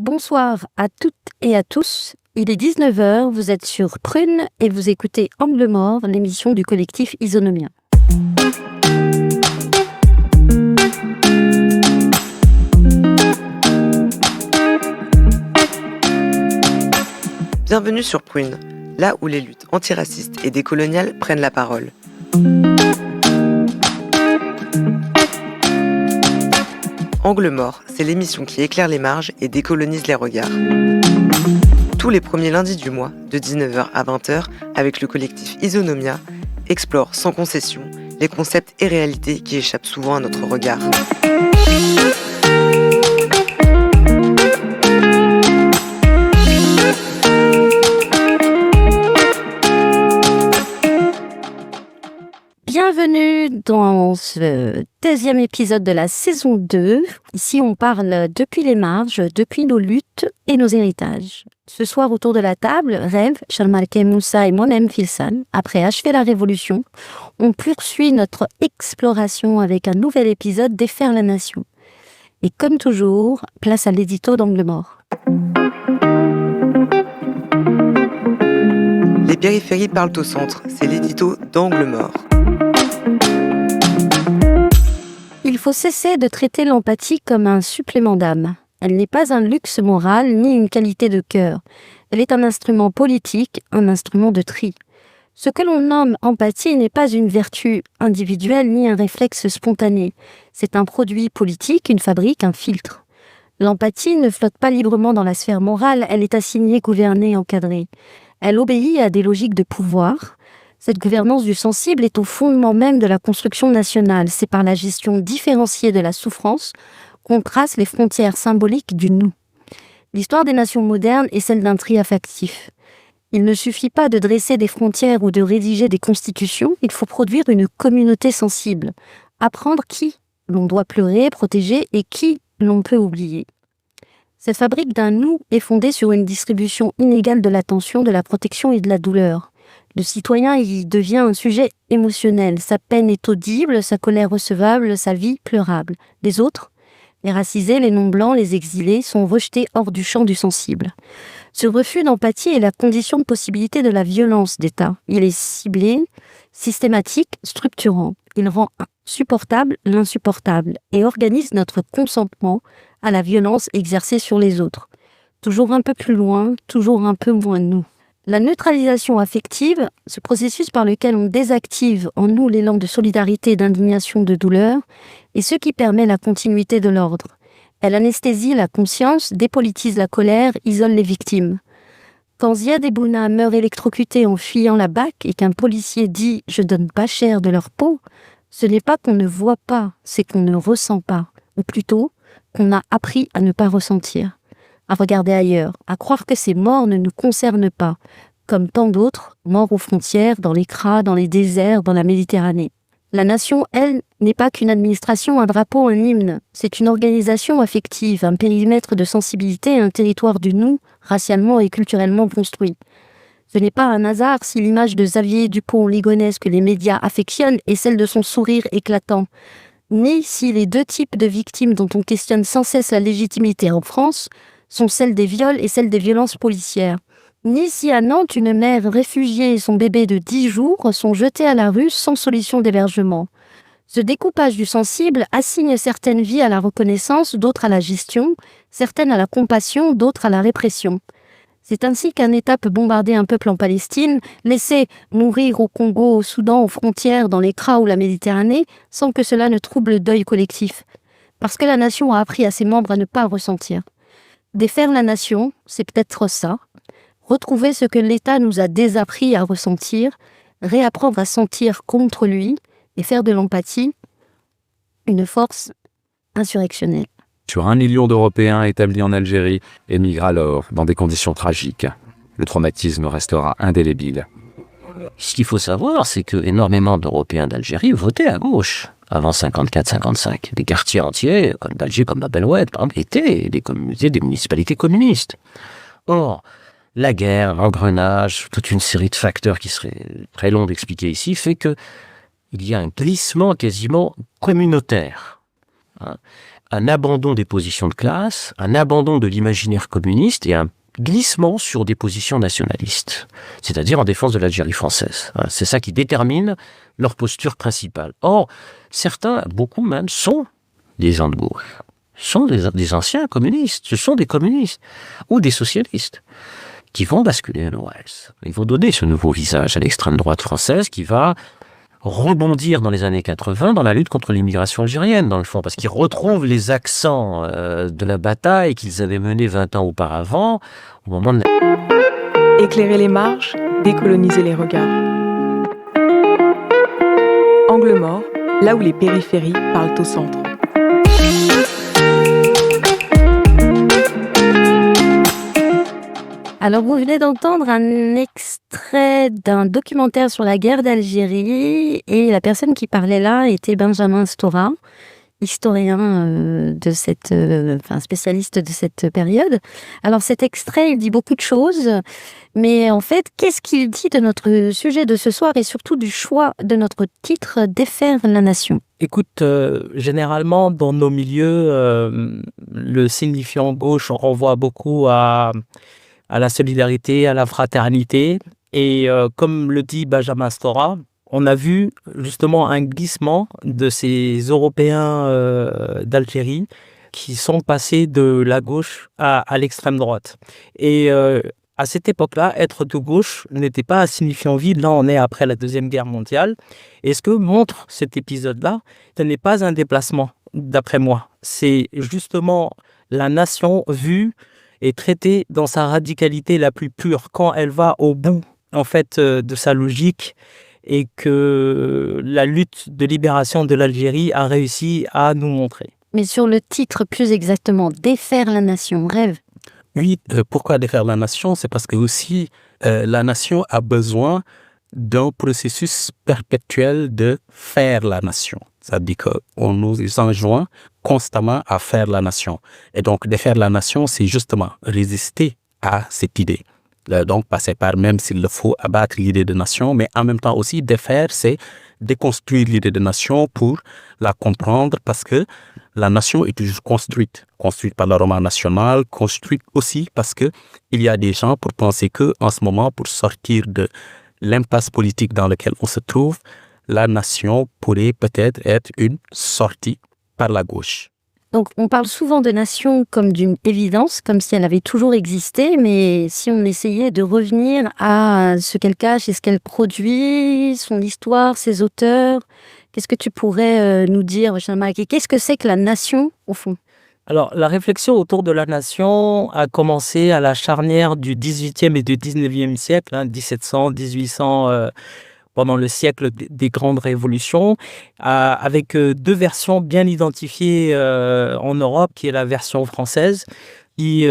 Bonsoir à toutes et à tous. Il est 19h, vous êtes sur Prune et vous écoutez Angle Mort, l'émission du collectif Isonomia. Bienvenue sur Prune, là où les luttes antiracistes et décoloniales prennent la parole. Angle Mort, c'est l'émission qui éclaire les marges et décolonise les regards. Tous les premiers lundis du mois, de 19h à 20h, avec le collectif Isonomia, explore sans concession les concepts et réalités qui échappent souvent à notre regard. Bienvenue dans ce 10e épisode de la saison 2. Ici, on parle depuis les marges, depuis nos luttes et nos héritages. Ce soir, autour de la table, Rêve, Shalmarke Moussa et moi-même, Filsan, après achever la révolution, on poursuit notre exploration avec un nouvel épisode Défaire la nation. Et comme toujours, place à l'édito d'Angle Mort. Les périphéries parlent au centre, c'est l'édito d'Angle Mort. Il faut cesser de traiter l'empathie comme un supplément d'âme. Elle n'est pas un luxe moral ni une qualité de cœur. Elle est un instrument politique, un instrument de tri. Ce que l'on nomme empathie n'est pas une vertu individuelle ni un réflexe spontané. C'est un produit politique, une fabrique, un filtre. L'empathie ne flotte pas librement dans la sphère morale, elle est assignée, gouvernée, encadrée. Elle obéit à des logiques de pouvoir. Cette gouvernance du sensible est au fondement même de la construction nationale. C'est par la gestion différenciée de la souffrance qu'on trace les frontières symboliques du nous. L'histoire des nations modernes est celle d'un tri affectif. Il ne suffit pas de dresser des frontières ou de rédiger des constitutions, il faut produire une communauté sensible. Apprendre qui l'on doit pleurer, protéger et qui l'on peut oublier. Cette fabrique d'un nous est fondée sur une distribution inégale de l'attention, de la protection et de la douleur. Le citoyen y devient un sujet émotionnel. Sa peine est audible, sa colère recevable, sa vie pleurable. Les autres, les racisés, les non-blancs, les exilés, sont rejetés hors du champ du sensible. Ce refus d'empathie est la condition de possibilité de la violence d'État. Il est ciblé, systématique, structurant. Il rend insupportable l'insupportable et organise notre consentement à la violence exercée sur les autres. Toujours un peu plus loin, toujours un peu moins nous. La neutralisation affective, ce processus par lequel on désactive en nous l'élan de solidarité, d'indignation, de douleur, est ce qui permet la continuité de l'ordre. Elle anesthésie la conscience, dépolitise la colère, isole les victimes. Quand Ziad et Bouna meurent électrocutés en fuyant la BAC et qu'un policier dit « je donne pas cher de leur peau », ce n'est pas qu'on ne voit pas, c'est qu'on ne ressent pas. Ou plutôt, qu'on a appris à ne pas ressentir. À regarder ailleurs, à croire que ces morts ne nous concernent pas, comme tant d'autres, morts aux frontières, dans les cras, dans les déserts, dans la Méditerranée. La nation, elle, n'est pas qu'une administration, un drapeau, un hymne. C'est une organisation affective, un périmètre de sensibilité, un territoire du nous, racialement et culturellement construit. Ce n'est pas un hasard si l'image de Xavier Dupont-Ligonnès que les médias affectionnent est celle de son sourire éclatant, ni si les deux types de victimes dont on questionne sans cesse la légitimité en France sont celles des viols et celles des violences policières. Ni si à Nantes, une mère réfugiée et son bébé de 10 jours sont jetés à la rue sans solution d'hébergement. Ce découpage du sensible assigne certaines vies à la reconnaissance, d'autres à la gestion, certaines à la compassion, d'autres à la répression. C'est ainsi qu'un État peut bombarder un peuple en Palestine, laisser mourir au Congo, au Soudan, aux frontières, dans les cras ou la Méditerranée, sans que cela ne trouble le deuil collectif. Parce que la nation a appris à ses membres à ne pas ressentir. Défaire la nation, c'est peut-être ça. Retrouver ce que l'État nous a désappris à ressentir, réapprendre à sentir contre lui et faire de l'empathie une force insurrectionnelle. Sur 1 million d'Européens établis en Algérie émigrent alors dans des conditions tragiques. Le traumatisme restera indélébile. Ce qu'il faut savoir, c'est que énormément d'Européens d'Algérie votaient à gauche avant 54-55. Des quartiers entiers, comme d'Alger, comme Bab el Oued, par exemple, étaient des communautés, des municipalités communistes. Or, la guerre, l'engrenage, toute une série de facteurs qui seraient très longs d'expliquer ici, fait que il y a un glissement quasiment communautaire. un abandon des positions de classe, un abandon de l'imaginaire communiste et un glissement sur des positions nationalistes, c'est-à-dire en défense de l'Algérie française. C'est ça qui détermine leur posture principale. Or, certains, beaucoup même, sont des gens de gauche, sont des anciens communistes, ce sont des communistes ou des socialistes qui vont basculer à l'Ouest. Ils vont donner ce nouveau visage à l'extrême droite française qui va rebondir dans les années 80 dans la lutte contre l'immigration algérienne, dans le fond, parce qu'ils retrouvent les accents de la bataille qu'ils avaient menée 20 ans auparavant, au moment de Éclairer les marges, décoloniser les regards. Angle mort, là où les périphéries parlent au centre. Alors, vous venez d'entendre un extrait d'un documentaire sur la guerre d'Algérie et la personne qui parlait là était Benjamin Stora, historien spécialiste de cette période. Alors, cet extrait, il dit beaucoup de choses, mais en fait, qu'est-ce qu'il dit de notre sujet de ce soir et surtout du choix de notre titre, Défaire la nation? Écoute, généralement, dans nos milieux, le signifiant gauche renvoie beaucoup à la solidarité, à la fraternité. Et comme le dit Benjamin Stora, on a vu justement un glissement de ces Européens d'Algérie qui sont passés de la gauche à l'extrême droite. Et à cette époque-là, être de gauche n'était pas un signifiant vide. Là, on est après la Deuxième Guerre mondiale. Et ce que montre cet épisode-là, ce n'est pas un déplacement, d'après moi. C'est justement la nation vue et traitée dans sa radicalité la plus pure, quand elle va au bout en fait de sa logique et que la lutte de libération de l'Algérie a réussi à nous montrer. Mais sur le titre plus exactement, Défaire la nation, rêve. Oui, pourquoi défaire la nation? C'est parce que aussi la nation a besoin d'un processus perpétuel de faire la nation. C'est-à-dire qu'on nous enjoint constamment à faire la nation. Et donc, défaire la nation, c'est justement résister à cette idée. Donc, passer par, même s'il le faut, abattre l'idée de nation, mais en même temps aussi, défaire, c'est déconstruire l'idée de nation pour la comprendre, parce que la nation est toujours construite par le roman national, construite aussi parce que il y a des gens pour penser que, en ce moment, pour sortir de l'impasse politique dans laquelle on se trouve, la nation pourrait peut-être être une sortie par la gauche. Donc, on parle souvent de nation comme d'une évidence, comme si elle avait toujours existé, mais si on essayait de revenir à ce qu'elle cache et ce qu'elle produit, son histoire, ses auteurs, qu'est-ce que tu pourrais nous dire, Jean-Marc, et qu'est-ce que c'est que la nation, au fond? Alors, la réflexion autour de la nation a commencé à la charnière du XVIIIe et du XIXe siècle, 1700, 1800, pendant le siècle des grandes révolutions, avec deux versions bien identifiées en Europe, qui est la version française, qui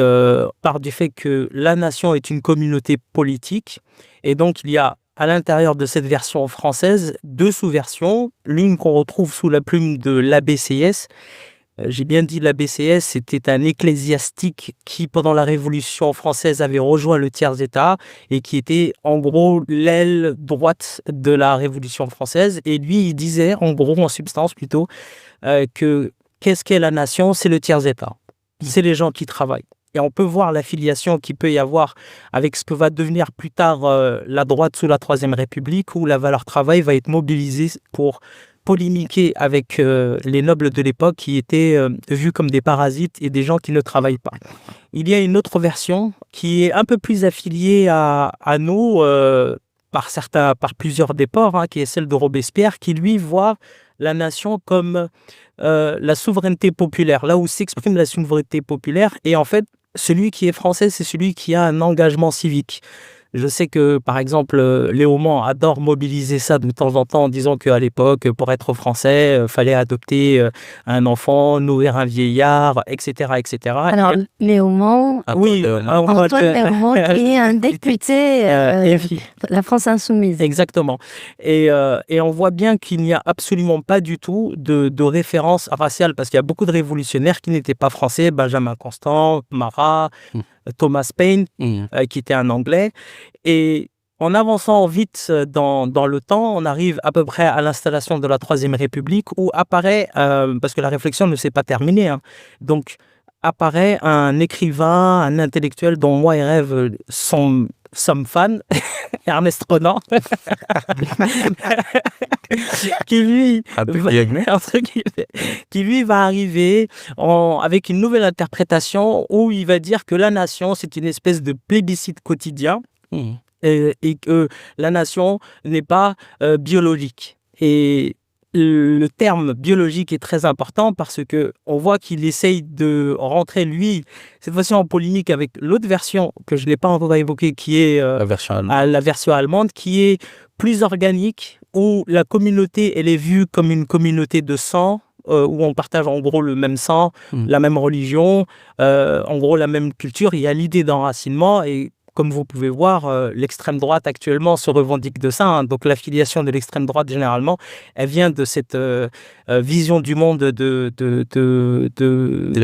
part du fait que la nation est une communauté politique, et donc il y a à l'intérieur de cette version française deux sous-versions, l'une qu'on retrouve sous la plume de l'ABCS. J'ai bien dit l'ABCS, c'était un ecclésiastique qui, pendant la Révolution française, avait rejoint le tiers-État et qui était, en gros, l'aile droite de la Révolution française. Et lui, il disait, en gros, en substance plutôt, que qu'est-ce qu'est la nation? C'est le tiers-État. C'est les gens qui travaillent. Et on peut voir l'affiliation qu'il peut y avoir avec ce que va devenir plus tard la droite sous la Troisième République, où la valeur travail va être mobilisée pour polémiquer avec les nobles de l'époque qui étaient vus comme des parasites et des gens qui ne travaillent pas. Il y a une autre version qui est un peu plus affiliée à nous par plusieurs déports, qui est celle de Robespierre, qui lui voit la nation comme la souveraineté populaire, là où s'exprime la souveraineté populaire. Et en fait, celui qui est français, c'est celui qui a un engagement civique. Je sais que, par exemple, Léo Mans adore mobiliser ça de temps en temps en disant qu'à l'époque, pour être français, fallait adopter un enfant, nourrir un vieillard, etc., etc. Alors, Léo Mans, Oui, Antoine Léo Mans, qui est un député de la France Insoumise. Exactement. Et on voit bien qu'il n'y a absolument pas du tout de référence raciale, parce qu'il y a beaucoup de révolutionnaires qui n'étaient pas français, Benjamin Constant, Marat, Thomas Paine, qui était un Anglais. Et en avançant vite dans le temps, on arrive à peu près à l'installation de la Troisième République où apparaît, parce que la réflexion ne s'est pas terminée, hein, donc apparaît un écrivain, un intellectuel dont moi et Rêve sommes fans, Ernest Renan, qui lui, qui lui va arriver avec une nouvelle interprétation où il va dire que la nation, c'est une espèce de plébiscite quotidien et que la nation n'est pas biologique. Et le terme biologique est très important parce que on voit qu'il essaye de rentrer, lui, cette fois-ci en polémique avec l'autre version que je n'ai pas encore évoquée, qui est la version allemande, qui est plus organique, où la communauté, elle est vue comme une communauté de sang, où on partage en gros le même sang, la même religion, en gros la même culture. Il y a l'idée d'enracinement et comme vous pouvez voir, l'extrême droite actuellement se revendique de ça. Hein. Donc l'affiliation de l'extrême droite, généralement, elle vient de cette vision du monde de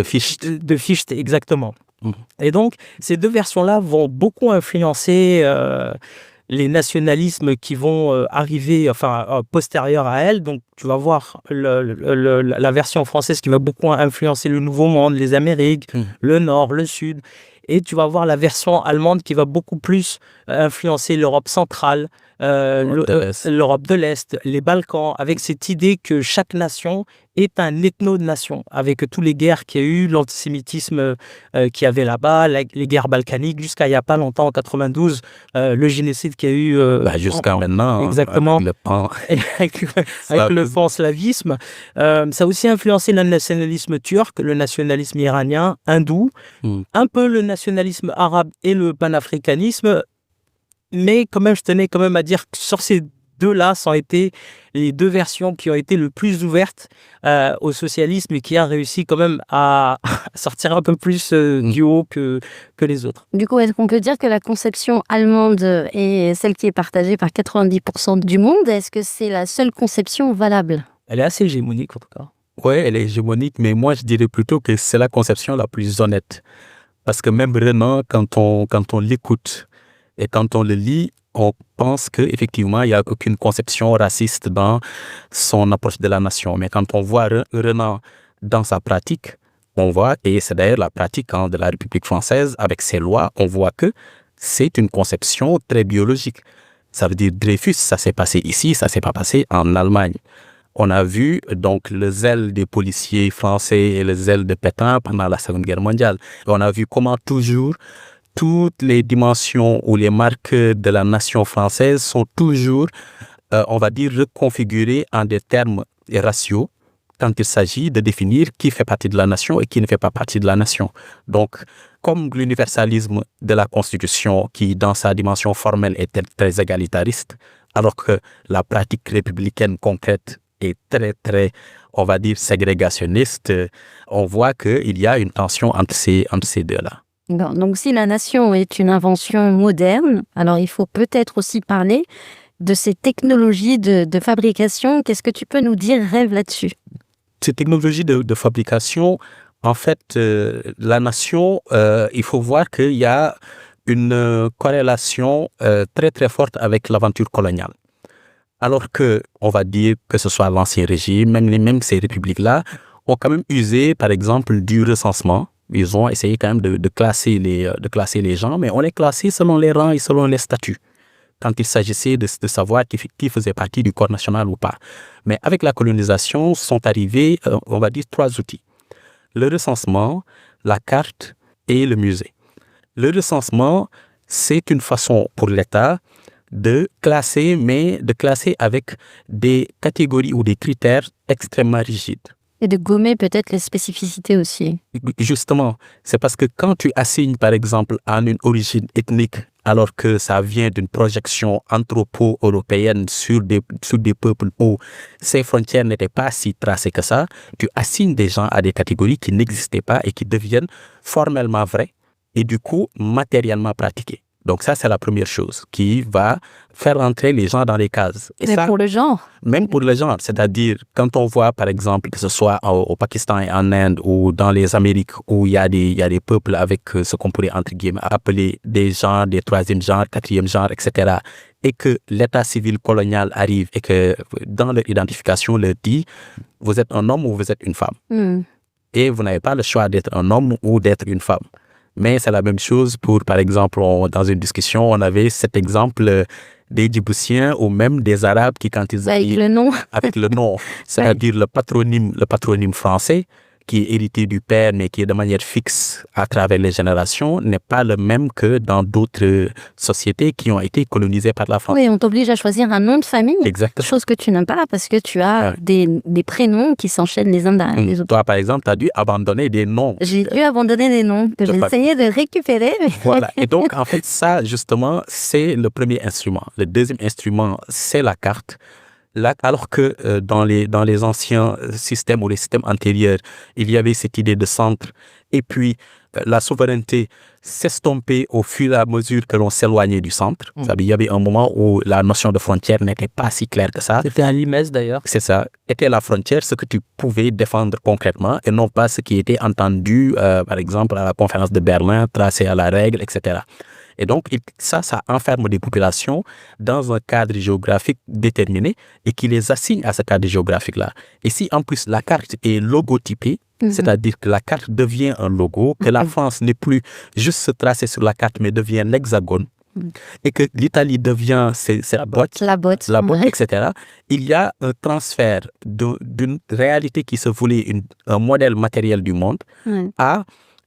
Fichte, exactement. Et donc, ces deux versions-là vont beaucoup influencer les nationalismes qui vont arriver, postérieurs à elle. Donc, tu vas voir la version française qui va beaucoup influencer le Nouveau Monde, les Amériques, le Nord, le Sud. Et tu vas voir la version allemande qui va beaucoup plus influencer l'Europe centrale, l'Europe de l'Est, les Balkans, avec cette idée que chaque nation est un ethno-nation, avec toutes les guerres qu'il y a eu, l'antisémitisme qu'il y avait là-bas, les guerres balkaniques, jusqu'à il n'y a pas longtemps, en 92, le génocide qu'il y a eu... jusqu'à maintenant. Exactement. Avec le panslavisme. Ça a aussi influencé le nationalisme turc, le nationalisme iranien, hindou, un peu le nationalisme arabe et le panafricanisme. Mais quand même, je tenais quand même à dire que sur ces deux-là, ça ont été les deux versions qui ont été le plus ouvertes au socialisme et qui a réussi quand même à sortir un peu plus du haut que les autres. Du coup, est-ce qu'on peut dire que la conception allemande est celle qui est partagée par 90% du monde? Est-ce que c'est la seule conception valable? Elle est assez hégémonique en tout cas. Oui, elle est hégémonique, mais moi je dirais plutôt que c'est la conception la plus honnête. Parce que même Renan, quand on l'écoute et quand on le lit, on pense qu'effectivement, il n'y a aucune conception raciste dans son approche de la nation. Mais quand on voit Renan dans sa pratique, on voit, et c'est d'ailleurs la pratique de la République française avec ses lois, on voit que c'est une conception très biologique. Ça veut dire Dreyfus, ça s'est passé ici, ça ne s'est pas passé en Allemagne. On a vu donc le zèle des policiers français et le zèle de Pétain pendant la Seconde Guerre mondiale. On a vu comment toujours toutes les dimensions ou les marques de la nation française sont toujours, on va dire, reconfigurées en des termes raciaux quand il s'agit de définir qui fait partie de la nation et qui ne fait pas partie de la nation. Donc, comme l'universalisme de la Constitution, qui dans sa dimension formelle est très égalitariste, alors que la pratique républicaine concrète est très, très, on va dire, ségrégationniste, on voit qu'il y a une tension entre ces deux-là. Donc si la nation est une invention moderne, alors il faut peut-être aussi parler de ces technologies de fabrication. Qu'est-ce que tu peux nous dire, Rêve, là-dessus? Ces technologies de fabrication, en fait, la nation, il faut voir qu'il y a une corrélation très très forte avec l'aventure coloniale. Alors que, on va dire que ce soit l'Ancien Régime, même ces républiques-là, ont quand même usé, par exemple, du recensement. Ils ont essayé quand même de classer les gens, mais on les classait selon les rangs et selon les statuts, quand il s'agissait de savoir qui faisait partie du corps national ou pas. Mais avec la colonisation, sont arrivés, on va dire, 3 outils. Le recensement, la carte et le musée. Le recensement, c'est une façon pour l'État de classer, mais de classer avec des catégories ou des critères extrêmement rigides. Et de gommer peut-être les spécificités aussi. Justement, c'est parce que quand tu assignes par exemple à une origine ethnique, alors que ça vient d'une projection anthropo-européenne sur des peuples où ces frontières n'étaient pas si tracées que ça, tu assignes des gens à des catégories qui n'existaient pas et qui deviennent formellement vraies et du coup matériellement pratiquées. Donc ça, c'est la première chose qui va faire entrer les gens dans les cases. Et Mais ça, pour le genre. même pour les gens, c'est-à-dire quand on voit par exemple que ce soit au Pakistan et en Inde ou dans les Amériques où il y a des peuples avec ce qu'on pourrait entre guillemets appeler des genres, des troisième genres, quatrième genres, etc. Et que l'état civil colonial arrive et que dans leur identification leur dit vous êtes un homme ou vous êtes une femme. Hmm. Et vous n'avez pas le choix d'être un homme ou d'être une femme. Mais c'est la même chose pour, par exemple, dans une discussion, on avait cet exemple des Djiboutiens ou même des Arabes qui, quand ils Avec arrivent le nom. avec le nom, c'est-à-dire le patronyme français, qui est hérité du père, mais qui est de manière fixe à travers les générations, n'est pas le même que dans d'autres sociétés qui ont été colonisées par la France. Oui, on t'oblige à choisir un nom de famille. Exactement. Chose que tu n'aimes pas parce que tu as Ah. des prénoms qui s'enchaînent les uns derrière les autres. Toi, par exemple, tu as dû abandonner des noms. J'ai dû abandonner des noms que j'ai pas- essayé de récupérer. Mais... Voilà. Et donc, en fait, ça, justement, c'est le premier instrument. Le deuxième instrument, c'est la carte. Alors que dans les anciens systèmes ou les systèmes antérieurs, il y avait cette idée de centre et puis la souveraineté s'estompait au fur et à mesure que l'on s'éloignait du centre. C'est-à-dire, il y avait un moment où la notion de frontière n'était pas si claire que ça. C'était un limès d'ailleurs. C'est ça, était la frontière, ce que tu pouvais défendre concrètement et non pas ce qui était entendu, par exemple, à la conférence de Berlin, tracé à la règle, etc. Et donc, ça enferme des populations dans un cadre géographique déterminé et qui les assigne à ce cadre géographique-là. Et si en plus la carte est logotypée, c'est-à-dire que la carte devient un logo, que la France n'est plus juste se tracer sur la carte, mais devient l'hexagone, et que l'Italie devient c'est la boîte, La botte. ouais. etc. Il y a un transfert d'une réalité qui se voulait un modèle matériel du monde Ouais. à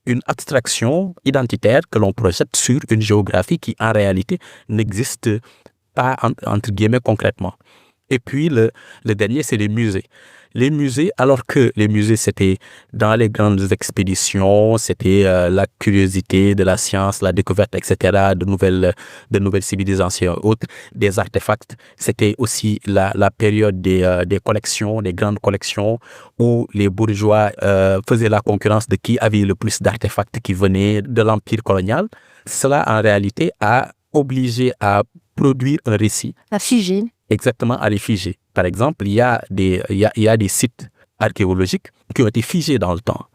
une abstraction identitaire que l'on projette sur une géographie qui, en réalité, n'existe pas, entre guillemets, concrètement. Et puis, le dernier, c'est les musées. Les musées, alors que les musées, c'était dans les grandes expéditions, c'était la curiosité de la science, la découverte, etc., de nouvelles civilisations et autres, des artefacts. C'était aussi la période des collections, des grandes collections, où les bourgeois faisaient la concurrence de qui avait le plus d'artefacts qui venaient de l'empire colonial. Cela, en réalité, a obligé à produire un récit. À figer. Exactement, à les figer. Par exemple, il y a des sites archéologiques qui ont été figés dans le temps,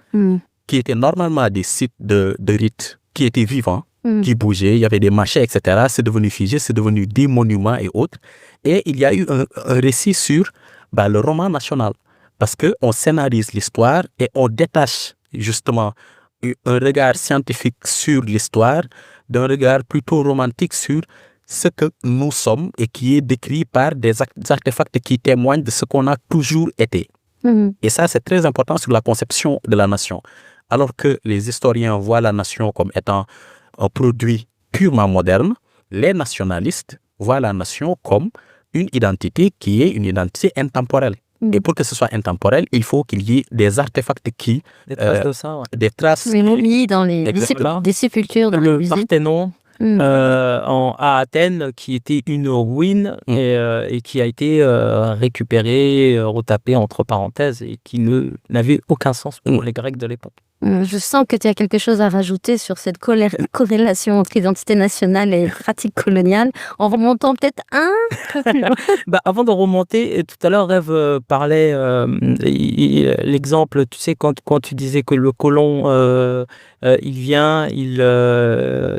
qui étaient normalement des sites de rites qui étaient vivants, qui bougeaient, il y avait des marchés, etc. C'est devenu figé, c'est devenu des monuments et autres. Et il y a eu un récit sur le roman national, parce qu'on scénarise l'histoire et on détache justement un regard scientifique sur l'histoire d'un regard plutôt romantique sur ce que nous sommes et qui est décrit par des artefacts qui témoignent de ce qu'on a toujours été. Et ça, c'est très important sur la conception de la nation. Alors que les historiens voient la nation comme étant un produit purement moderne, les nationalistes voient la nation comme une identité qui est une identité intemporelle. Et pour que ce soit intemporel, il faut qu'il y ait des artefacts qui... Des traces de ça, ouais. Des traces... Les momies dans Exactement. des sépultures dans les Le musées. Parthénon à Athènes, qui était une ruine et qui a été récupéré, retapé entre parenthèses et qui n'avait aucun sens pour les Grecs de l'époque. Je sens que tu as quelque chose à rajouter sur cette corrélation entre identité nationale et pratique coloniale, en remontant peut-être un peu plus loin. Avant de remonter, tout à l'heure, Rêve parlait l'exemple, tu sais, quand tu disais que le colon, il vient,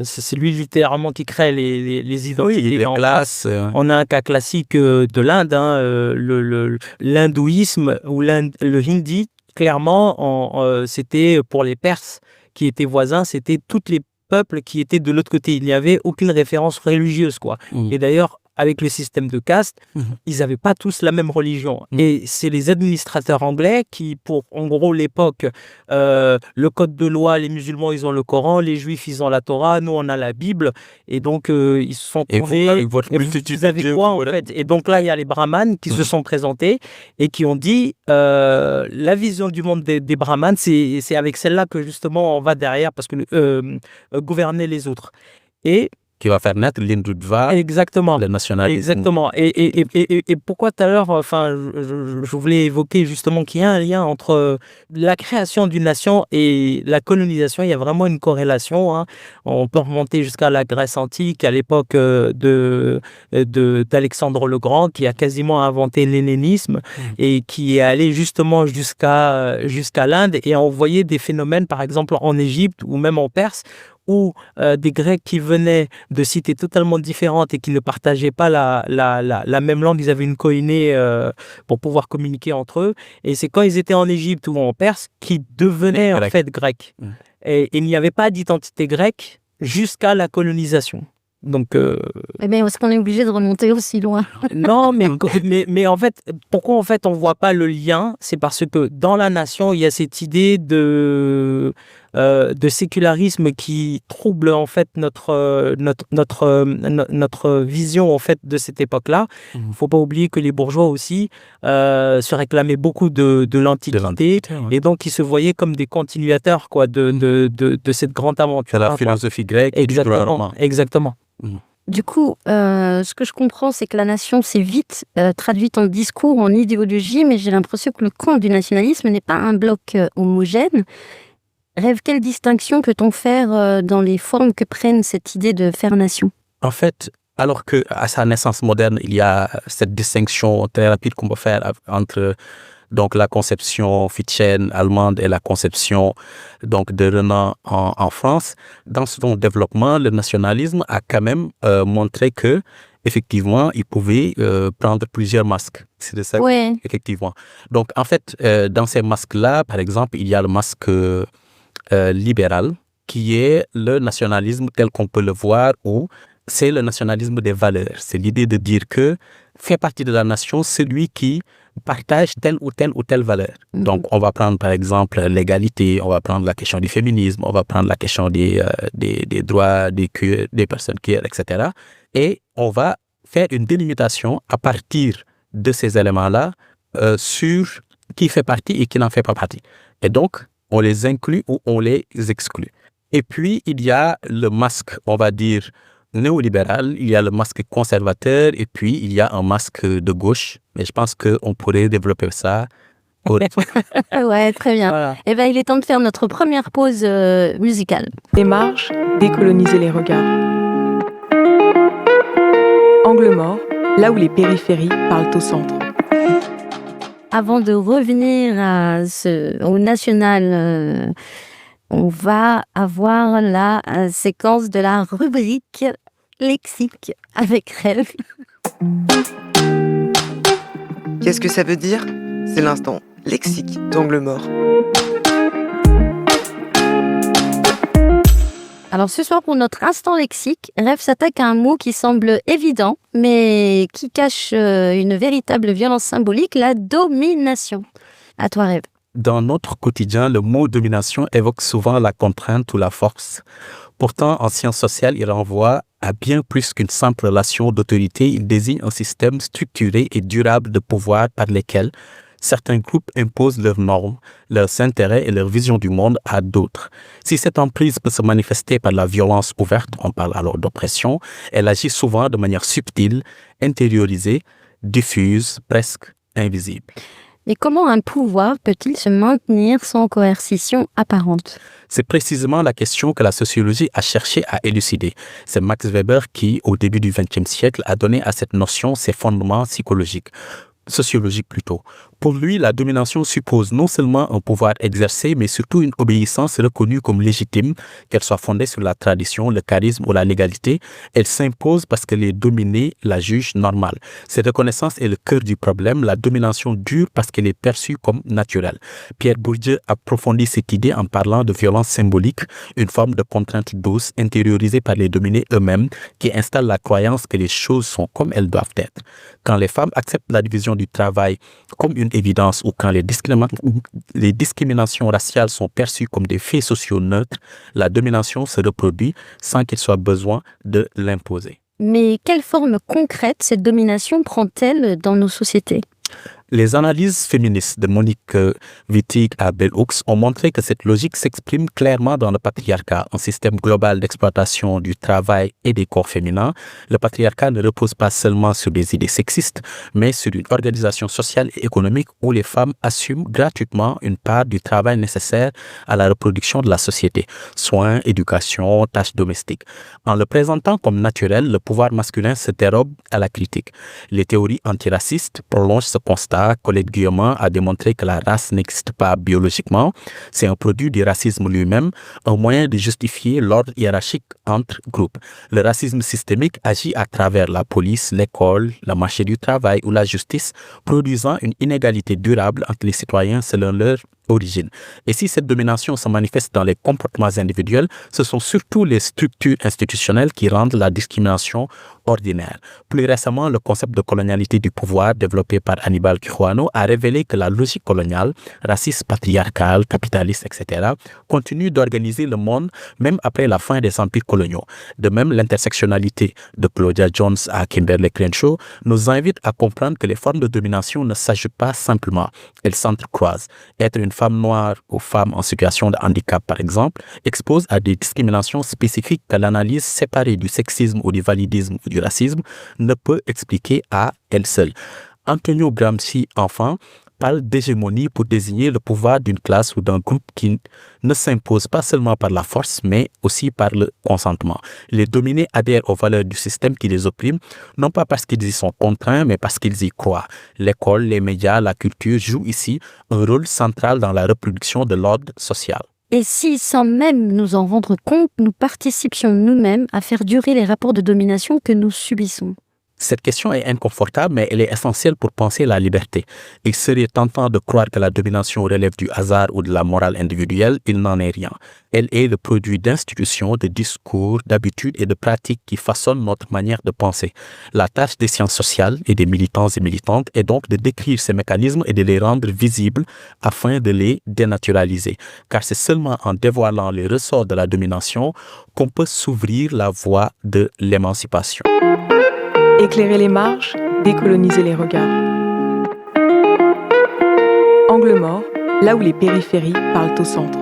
c'est lui littéralement qui crée les identités. Oui, les classes. On a un cas classique de l'Inde, l'hindouisme ou le hindi. Clairement, c'était pour les Perses qui étaient voisins, c'était tous les peuples qui étaient de l'autre côté. Il n'y avait aucune référence religieuse, quoi. Et d'ailleurs, avec le système de caste, ils n'avaient pas tous la même religion. Et c'est les administrateurs anglais qui, pour en gros l'époque, le code de loi, les musulmans, ils ont le Coran, les juifs, ils ont la Torah, nous, on a la Bible. Et donc, ils se sont trouvés... Vous avez quoi, en fait? Et donc là, il y a les brahmanes qui se sont présentés et qui ont dit, la vision du monde des brahmanes, c'est avec celle-là que, justement, on va derrière parce que gouverner les autres. Et qui va faire naître l'Hindutva, Exactement. le nationalisme. Exactement. Et pourquoi tout à l'heure, enfin, je voulais évoquer justement qu'il y a un lien entre la création d'une nation et la colonisation. Il y a vraiment une corrélation, hein. On peut remonter jusqu'à la Grèce antique, à l'époque d'Alexandre le Grand, qui a quasiment inventé l'hellénisme et qui est allé justement jusqu'à l'Inde. Et on voyait des phénomènes, par exemple en Égypte ou même en Perse, où des Grecs qui venaient de cités totalement différentes et qui ne partageaient pas la même langue, ils avaient une koiné pour pouvoir communiquer entre eux. Et c'est quand ils étaient en Égypte ou en Perse qu'ils devenaient en fait grecs. Et il n'y avait pas d'identité grecque jusqu'à la colonisation. Donc, Eh bien, est-ce qu'on est obligé de remonter aussi loin? non, mais en fait, pourquoi en fait on voit pas le lien? C'est parce que dans la nation, il y a cette idée de sécularisme qui trouble en fait notre vision en fait de cette époque-là. Il faut pas oublier que les bourgeois aussi se réclamaient beaucoup de l'Antiquité et donc ils se voyaient comme des continuateurs quoi de cette grande aventure. C'est la philosophie grecque. Exactement. Du coup, ce que je comprends, c'est que la nation s'est vite traduite en discours, en idéologie, mais j'ai l'impression que le camp du nationalisme n'est pas un bloc homogène. Rêve, quelle distinction peut-on faire dans les formes que prennent cette idée de faire nation? En fait, alors qu'à sa naissance moderne, il y a cette distinction très rapide qu'on peut faire entre donc la conception fictienne allemande et la conception donc de Renan en France. Dans son développement, le nationalisme a quand même montré que effectivement, il pouvait prendre plusieurs masques. C'est de ça, Ouais. effectivement. Donc, en fait, dans ces masques-là, par exemple, il y a le masque libéral, qui est le nationalisme tel qu'on peut le voir, où c'est le nationalisme des valeurs. C'est l'idée de dire que fait partie de la nation celui qui partage telle ou telle valeur. Donc, on va prendre par exemple l'égalité, on va prendre la question du féminisme, on va prendre la question des droits des personnes queer, etc. Et on va faire une délimitation à partir de ces éléments-là sur qui fait partie et qui n'en fait pas partie. Et donc, on les inclut ou on les exclut. Et puis, il y a le masque, on va dire, néolibéral, il y a le masque conservateur et puis il y a un masque de gauche. Mais je pense qu'on pourrait développer ça. Ouais, très bien. Voilà. Eh ben, il est temps de faire notre première pause musicale. Démarche, décoloniser les regards. Angle mort, là où les périphéries parlent au centre. Avant de revenir au national, on va avoir la séquence de la rubrique lexique avec Rêve. Qu'est-ce que ça veut dire? C'est l'instant lexique d'Angle mort. Alors ce soir, pour notre instant lexique, Rêve s'attaque à un mot qui semble évident, mais qui cache une véritable violence symbolique, la domination. À toi, Rêve. Dans notre quotidien, le mot domination évoque souvent la contrainte ou la force. Pourtant, en sciences sociales, il renvoie à bien plus qu'une simple relation d'autorité. Il désigne un système structuré et durable de pouvoir par lesquels certains groupes imposent leurs normes, leurs intérêts et leur vision du monde à d'autres. Si cette emprise peut se manifester par la violence ouverte, on parle alors d'oppression, elle agit souvent de manière subtile, intériorisée, diffuse, presque invisible. Mais comment un pouvoir peut-il se maintenir sans coercition apparente? C'est précisément la question que la sociologie a cherché à élucider. C'est Max Weber qui, au début du XXe siècle, a donné à cette notion ses fondements sociologiques plutôt. Pour lui, la domination suppose non seulement un pouvoir exercé, mais surtout une obéissance reconnue comme légitime, qu'elle soit fondée sur la tradition, le charisme ou la légalité. Elle s'impose parce que les dominés la jugent normale. Cette reconnaissance est le cœur du problème. La domination dure parce qu'elle est perçue comme naturelle. Pierre Bourdieu approfondit cette idée en parlant de violence symbolique, une forme de contrainte douce intériorisée par les dominés eux-mêmes qui installe la croyance que les choses sont comme elles doivent être. Quand les femmes acceptent la division du travail comme une évidence ou quand les discriminations raciales sont perçues comme des faits sociaux neutres, la domination se reproduit sans qu'il soit besoin de l'imposer. Mais quelle forme concrète cette domination prend-elle dans nos sociétés? Les analyses féministes de Monique Wittig à Bell Hooks ont montré que cette logique s'exprime clairement dans le patriarcat, un système global d'exploitation du travail et des corps féminins. Le patriarcat ne repose pas seulement sur des idées sexistes, mais sur une organisation sociale et économique où les femmes assument gratuitement une part du travail nécessaire à la reproduction de la société, soins, éducation, tâches domestiques. En le présentant comme naturel, le pouvoir masculin se dérobe à la critique. Les théories antiracistes prolongent ce constat. Colette Guillemot a démontré que la race n'existe pas biologiquement, c'est un produit du racisme lui-même, un moyen de justifier l'ordre hiérarchique entre groupes. Le racisme systémique agit à travers la police, l'école, le marché du travail ou la justice, produisant une inégalité durable entre les citoyens selon leur origine. Et si cette domination se manifeste dans les comportements individuels, ce sont surtout les structures institutionnelles qui rendent la discrimination ordinaire. Plus récemment, le concept de colonialité du pouvoir développé par Aníbal Quijano a révélé que la logique coloniale, raciste, patriarcale, capitaliste, etc., continue d'organiser le monde même après la fin des empires coloniaux. De même, l'intersectionnalité de Claudia Jones à Kimberlé Crenshaw nous invite à comprendre que les formes de domination ne s'ajoutent pas simplement, elles s'entrecroisent. Être une femme noire ou femme en situation de handicap, par exemple, expose à des discriminations spécifiques que l'analyse séparée du sexisme ou du validisme ou du racisme ne peut expliquer à elle seule. Antonio Gramsci, enfin, parle d'hégémonie pour désigner le pouvoir d'une classe ou d'un groupe qui ne s'impose pas seulement par la force, mais aussi par le consentement. Les dominés adhèrent aux valeurs du système qui les opprime, non pas parce qu'ils y sont contraints, mais parce qu'ils y croient. L'école, les médias, la culture jouent ici un rôle central dans la reproduction de l'ordre social. Et si, sans même nous en rendre compte, nous participions nous-mêmes à faire durer les rapports de domination que nous subissons? Cette question est inconfortable, mais elle est essentielle pour penser la liberté. Il serait tentant de croire que la domination relève du hasard ou de la morale individuelle. Il n'en est rien. Elle est le produit d'institutions, de discours, d'habitudes et de pratiques qui façonnent notre manière de penser. La tâche des sciences sociales et des militants et militantes est donc de décrire ces mécanismes et de les rendre visibles afin de les dénaturaliser. Car c'est seulement en dévoilant les ressorts de la domination qu'on peut s'ouvrir la voie de l'émancipation. Éclairer les marges, décoloniser les regards. Angle mort, là où les périphéries parlent au centre.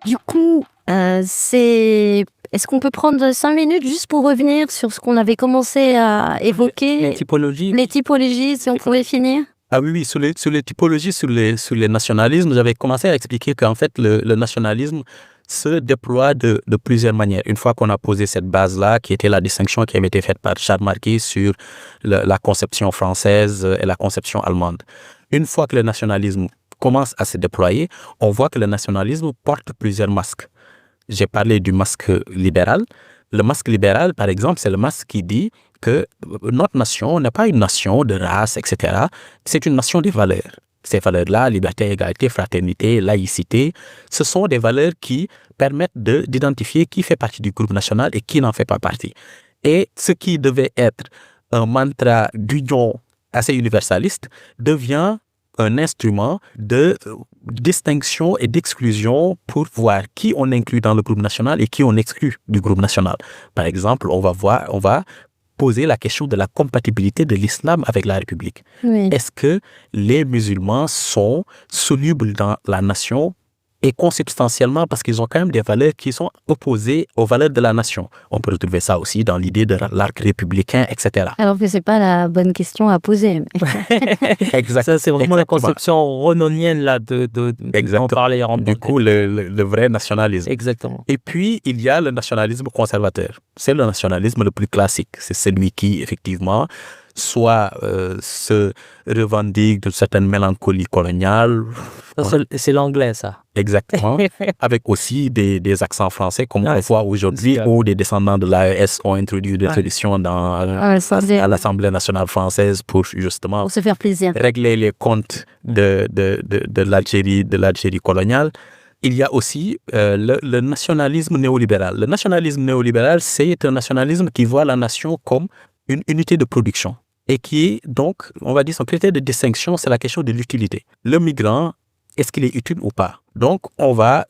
Du coup, est-ce qu'on peut prendre 5 minutes juste pour revenir sur ce qu'on avait commencé à évoquer? Les typologies. Les typologies, si on pouvait finir. Ah oui, sur les typologies, sur les nationalismes, j'avais commencé à expliquer qu'en fait, le nationalisme se déploie de plusieurs manières. Une fois qu'on a posé cette base-là, qui était la distinction qui avait été faite par Charles Marquis sur la conception française et la conception allemande. Une fois que le nationalisme commence à se déployer, on voit que le nationalisme porte plusieurs masques. J'ai parlé du masque libéral. Le masque libéral, par exemple, c'est le masque qui dit que notre nation n'est pas une nation de race, etc. C'est une nation des valeurs. Ces valeurs-là, liberté, égalité, fraternité, laïcité, ce sont des valeurs qui permettent d'identifier qui fait partie du groupe national et qui n'en fait pas partie. Et ce qui devait être un mantra d'union assez universaliste devient un instrument de distinction et d'exclusion pour voir qui on inclut dans le groupe national et qui on exclut du groupe national. Par exemple, on va poser la question de la compatibilité de l'islam avec la République. Oui. Est-ce que les musulmans sont solubles dans la nation et consubstantiellement parce qu'ils ont quand même des valeurs qui sont opposées aux valeurs de la nation. On peut retrouver ça aussi dans l'idée de l'arc républicain, etc. Alors que c'est pas la bonne question à poser. Exact. Ça, c'est vraiment la conception renonienne là, d'en parler. Du coup, le vrai nationalisme. Exactement. Et puis, il y a le nationalisme conservateur. C'est le nationalisme le plus classique. C'est celui qui, effectivement, soit se revendique d'une certaine mélancolie coloniale. C'est l'anglais, ça. Exactement. Avec aussi des accents français, comme on voit aujourd'hui, où des descendants de l'AES ont introduit des solutions à l'Assemblée nationale française pour justement se faire plaisir, régler les comptes de l'Algérie coloniale. Il y a aussi le nationalisme néolibéral. Le nationalisme néolibéral, c'est un nationalisme qui voit la nation comme une unité de production et qui est donc, on va dire, son critère de distinction, c'est la question de l'utilité. Le migrant, est-ce qu'il est utile ou pas? Donc,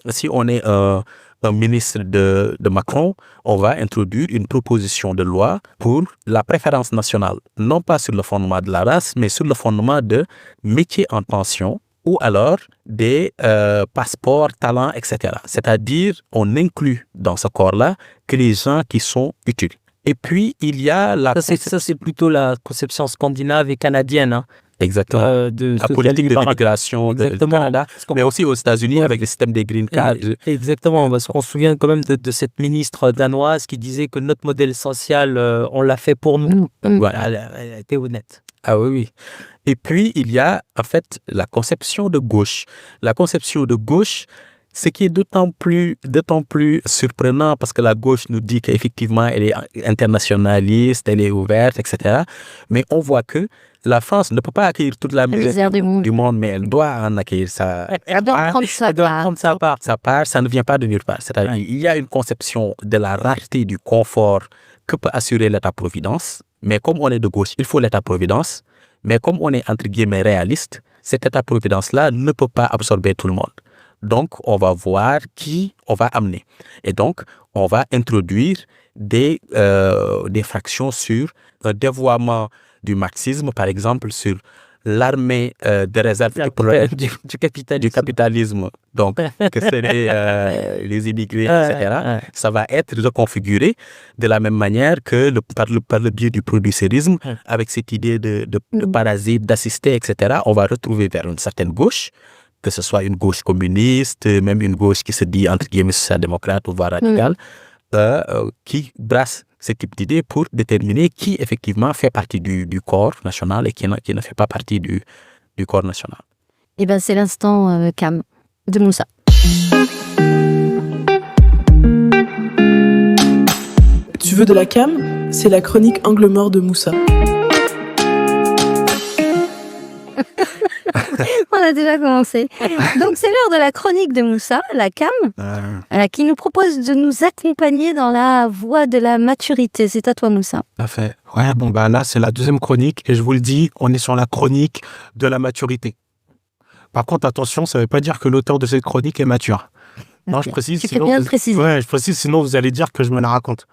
si on est un un ministre de Macron, on va introduire une proposition de loi pour la préférence nationale, non pas sur le fondement de la race, mais sur le fondement de métiers en tension ou alors des passeports, talents, etc. C'est-à-dire, on inclut dans ce corps-là que les gens qui sont utiles. Et puis, il y a la... Ça, c'est plutôt la conception scandinave et canadienne. Hein, Exactement. de La politique de l'immigration du Exactement. Canada, mais aussi aux États-Unis avec le système des green cards. Exactement, parce qu'on se souvient quand même de cette ministre danoise qui disait que notre modèle social, on l'a fait pour nous. Voilà. Elle a été honnête. Ah oui, oui. Et puis, il y a en fait la conception de gauche. La conception de gauche, ce qui est d'autant plus surprenant parce que la gauche nous dit qu'effectivement, elle est internationaliste, elle est ouverte, etc. Mais on voit que la France ne peut pas accueillir toute la misère du monde. mais elle doit en accueillir sa Elle doit prendre sa part. sa part, ça ne vient pas de nulle part. C'est-à-dire, il y a une conception de la rareté du confort que peut assurer l'État-providence. Mais comme on est de gauche, il faut l'État-providence. Mais comme on est, entre guillemets, réaliste, cet État-providence-là ne peut pas absorber tout le monde. Donc, on va voir qui on va amener. Et donc, on va introduire des fractions sur un dévoiement du marxisme, par exemple, sur l'armée de réserve du capitalisme, donc que seraient les immigrés, etc. Ça va être reconfiguré de la même manière que par le biais du producérisme, avec cette idée de parasite, d'assister, etc. On va retrouver vers une certaine gauche, que ce soit une gauche communiste, même une gauche qui se dit entre guillemets social-démocrate ou voire radicale, qui brasse ce type d'idées pour déterminer qui effectivement fait partie du corps national et qui ne fait pas partie du corps national. Eh ben, c'est l'instant Cam de Moussa. Tu veux de la cam? C'est la chronique Angle mort de Moussa. On a déjà commencé. Donc, c'est l'heure de la chronique de Moussa, la Cam, qui nous propose de nous accompagner dans la voie de la maturité. C'est à toi, Moussa. Tout à fait. Ouais, bon, bah là, c'est la deuxième chronique et je vous le dis, on est sur la chronique de la maturité. Par contre, attention, ça ne veut pas dire que l'auteur de cette chronique est mature. Non, je précise. Tu fais bien de préciser. Ouais, je précise, sinon vous allez dire que je me la raconte.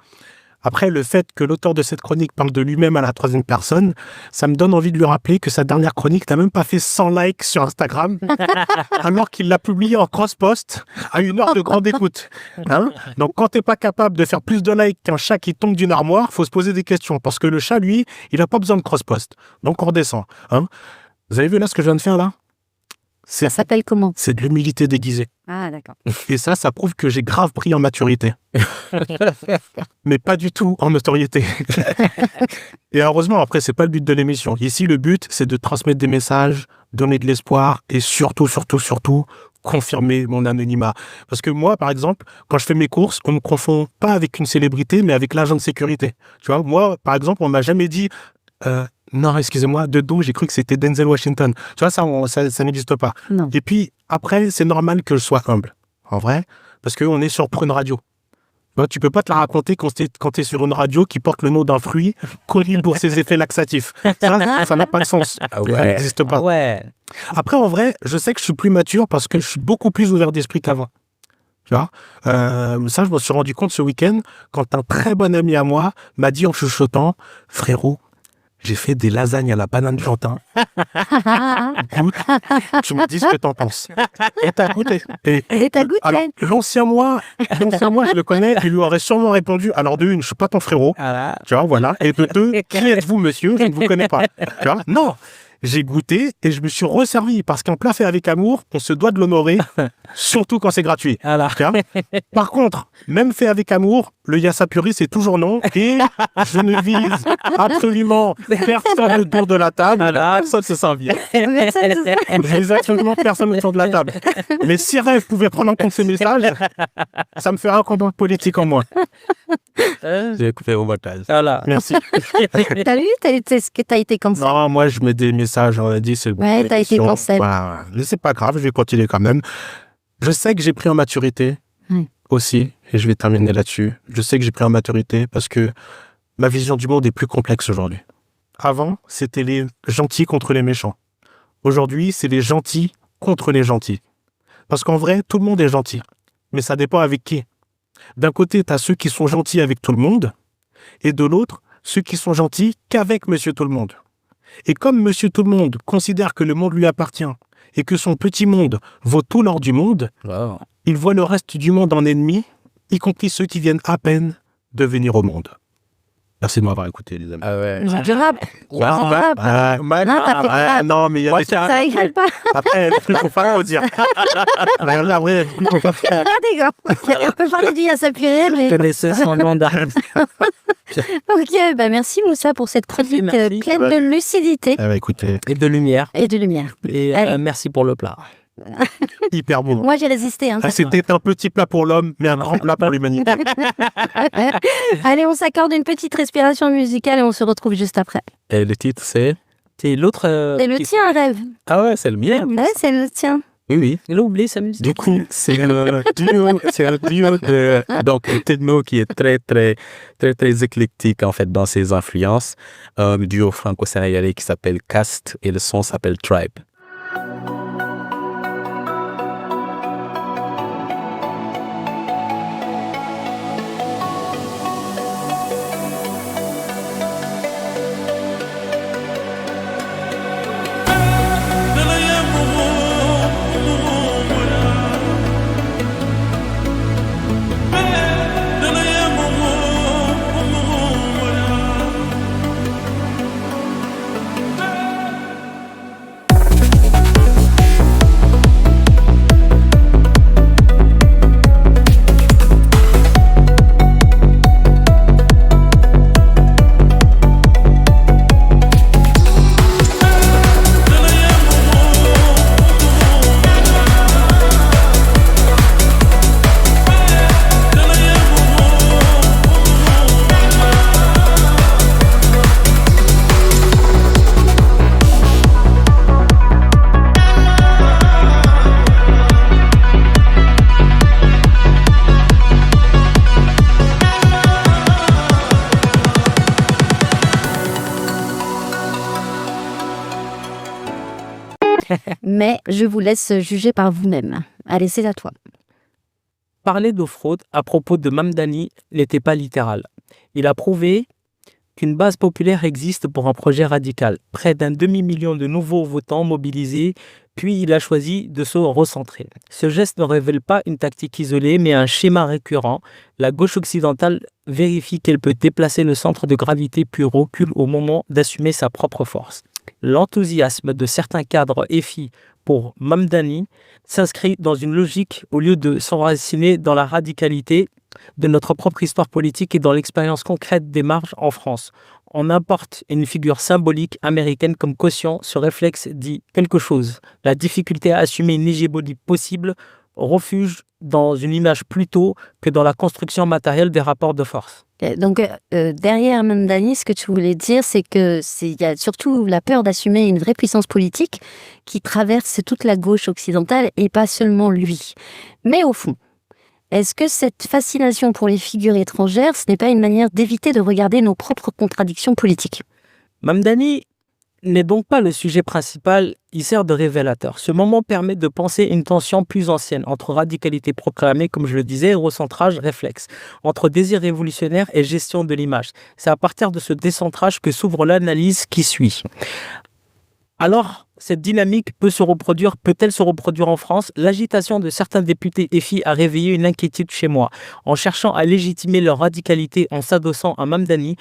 Après, le fait que l'auteur de cette chronique parle de lui-même à la troisième personne, ça me donne envie de lui rappeler que sa dernière chronique n'a même pas fait 100 likes sur Instagram, alors qu'il l'a publiée en cross-post à 1 heure de grande écoute. Hein? Donc, quand t'es pas capable de faire plus de likes qu'un chat qui tombe d'une armoire, faut se poser des questions. Parce que le chat, lui, il n'a pas besoin de cross-post. Donc, on redescend. Hein? Vous avez vu là ce que je viens de faire là? Ça s'appelle comment? C'est de l'humilité déguisée. Ah, d'accord. Et ça prouve que j'ai grave pris en maturité. Mais pas du tout en notoriété. Et heureusement, après, c'est pas le but de l'émission. Ici, le but, c'est de transmettre des messages, donner de l'espoir et surtout, confirmer mon anonymat. Parce que moi, par exemple, quand je fais mes courses, on me confond pas avec une célébrité, mais avec l'agent de sécurité. Tu vois, moi, par exemple, on m'a jamais dit... non, excusez-moi, de dos, j'ai cru que c'était Denzel Washington. Tu vois, ça n'existe pas. Non. Et puis, après, c'est normal que je sois humble. En vrai, parce qu'on est sur une radio. Tu peux pas te la raconter quand t'es sur une radio qui porte le nom d'un fruit connu pour ses effets laxatifs. Ça n'a pas de sens. Ah ouais. Ça n'existe pas. Ouais. Après, en vrai, je sais que je suis plus mature parce que je suis beaucoup plus ouvert d'esprit qu'avant. Tu vois, ça, je me suis rendu compte ce week-end quand un très bon ami à moi m'a dit en chuchotant, frérot, j'ai fait des lasagnes à la banane plantain. Écoute, tu me dis ce que t'en penses. Et t'as goûté. Et t'as goûté? Alors, l'ancien moi, je le connais, il lui aurait sûrement répondu, alors de une, je suis pas ton frérot. Voilà. Tu vois, voilà. Et de deux, qui êtes-vous, monsieur? Je ne vous connais pas. Tu vois? Non. J'ai goûté et je me suis resservi parce qu'un plat fait avec amour, on se doit de l'honorer, surtout quand c'est gratuit. Voilà. Tu vois. Par contre, même fait avec amour, le yassapuri, c'est toujours non. Et je ne vise absolument personne autour de la table. Personne se sent bien. Je vise absolument personne autour de la table. Mais si Rêve pouvait prendre en compte ces messages, ça me ferait un combat politique en moins. J'ai coupé au montage. Voilà. Merci. T'as lu? T'as été cancel? Non, moi, je mets des messages, on a dit, c'est... Ouais, t'as été cancel. Voilà. Mais c'est pas grave, je vais continuer quand même. Je sais que j'ai pris en maturité aussi, et je vais terminer là-dessus. Je sais que j'ai pris en maturité parce que ma vision du monde est plus complexe aujourd'hui. Avant, c'était les gentils contre les méchants. Aujourd'hui, c'est les gentils contre les gentils. Parce qu'en vrai, tout le monde est gentil. Mais ça dépend avec qui. D'un côté, tu as ceux qui sont gentils avec tout le monde, et de l'autre, ceux qui sont gentils qu'avec Monsieur Tout-le-Monde. Et comme Monsieur Tout-le-Monde considère que le monde lui appartient et que son petit monde vaut tout l'or du monde, il voit le reste du monde en ennemi, y compris ceux qui viennent à peine de venir au monde. Merci de m'avoir écouté, les amis. Ah ouais. Je rappe. Non, mais il y a des... Ça rigole pas. Après, il faut pas dire. Après, il faut pas faire. Ah, d'accord. On peut parler du Yassa Purée, mais... Je te laisse sans mandat. Ok, bah merci Moussa pour cette chronique Merci. pleine de lucidité Ah bah, écoutez, Et de lumière. et de lumière. Et Allez. merci pour le plat. hyper bon. Moi, j'ai résisté. Hein, Ah, c'était un petit plat pour l'homme, mais un grand plat pour l'humanité. Allez, on s'accorde une petite respiration musicale et on se retrouve juste après. Et le titre, c'est... C'est l'autre. C'est le tien, Rêve. Ah ouais, c'est le mien. Ouais, c'est le tien. Oui, oui. Il a oublié sa musique. Du coup, c'est un duo, donc un techno qui est très éclectique en fait dans ses influences. Un duo franco-sénégalais qui s'appelle Cast et le son s'appelle Tribe. Mais je vous laisse juger par vous-même. Allez, c'est à toi. Parler de fraude à propos de Mamdani n'était pas littéral. Il a prouvé qu'une base populaire existe pour un projet radical. Près d'un demi-million de nouveaux votants mobilisés, puis il a choisi de se recentrer. Ce geste ne révèle pas une tactique isolée, mais un schéma récurrent. La gauche occidentale vérifie qu'elle peut déplacer le centre de gravité puis recule au moment d'assumer sa propre force. L'enthousiasme de certains cadres EFI pour Mamdani s'inscrit dans une logique au lieu de s'enraciner dans la radicalité de notre propre histoire politique et dans l'expérience concrète des marges en France. On importe une figure symbolique américaine comme caution. Ce réflexe dit quelque chose. La difficulté à assumer une hégémonie possible refuge dans une image plutôt que dans la construction matérielle des rapports de force. Donc, derrière Mamdani, ce que tu voulais dire, c'est que il y a surtout la peur d'assumer une vraie puissance politique qui traverse toute la gauche occidentale et pas seulement lui. Mais au fond, est-ce que cette fascination pour les figures étrangères, ce n'est pas une manière d'éviter de regarder nos propres contradictions politiques ? Mamdani n'est donc pas le sujet principal, il sert de révélateur. Ce moment permet de penser une tension plus ancienne entre radicalité proclamée, comme je le disais, et recentrage réflexe, entre désir révolutionnaire et gestion de l'image. C'est à partir de ce décentrage que s'ouvre l'analyse qui suit. Alors, cette dynamique peut-elle se reproduire en France ? L'agitation de certains députés EFI a réveillé une inquiétude chez moi. En cherchant à légitimer leur radicalité en s'adossant à Mamdani,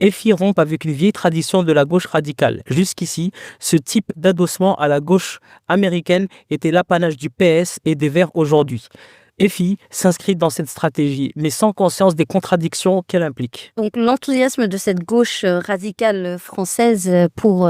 EFI rompt avec une vieille tradition de la gauche radicale. Jusqu'ici, ce type d'adossement à la gauche américaine était l'apanage du PS et des Verts aujourd'hui. EFI s'inscrit dans cette stratégie, mais sans conscience des contradictions qu'elle implique. Donc l'enthousiasme de cette gauche radicale française pour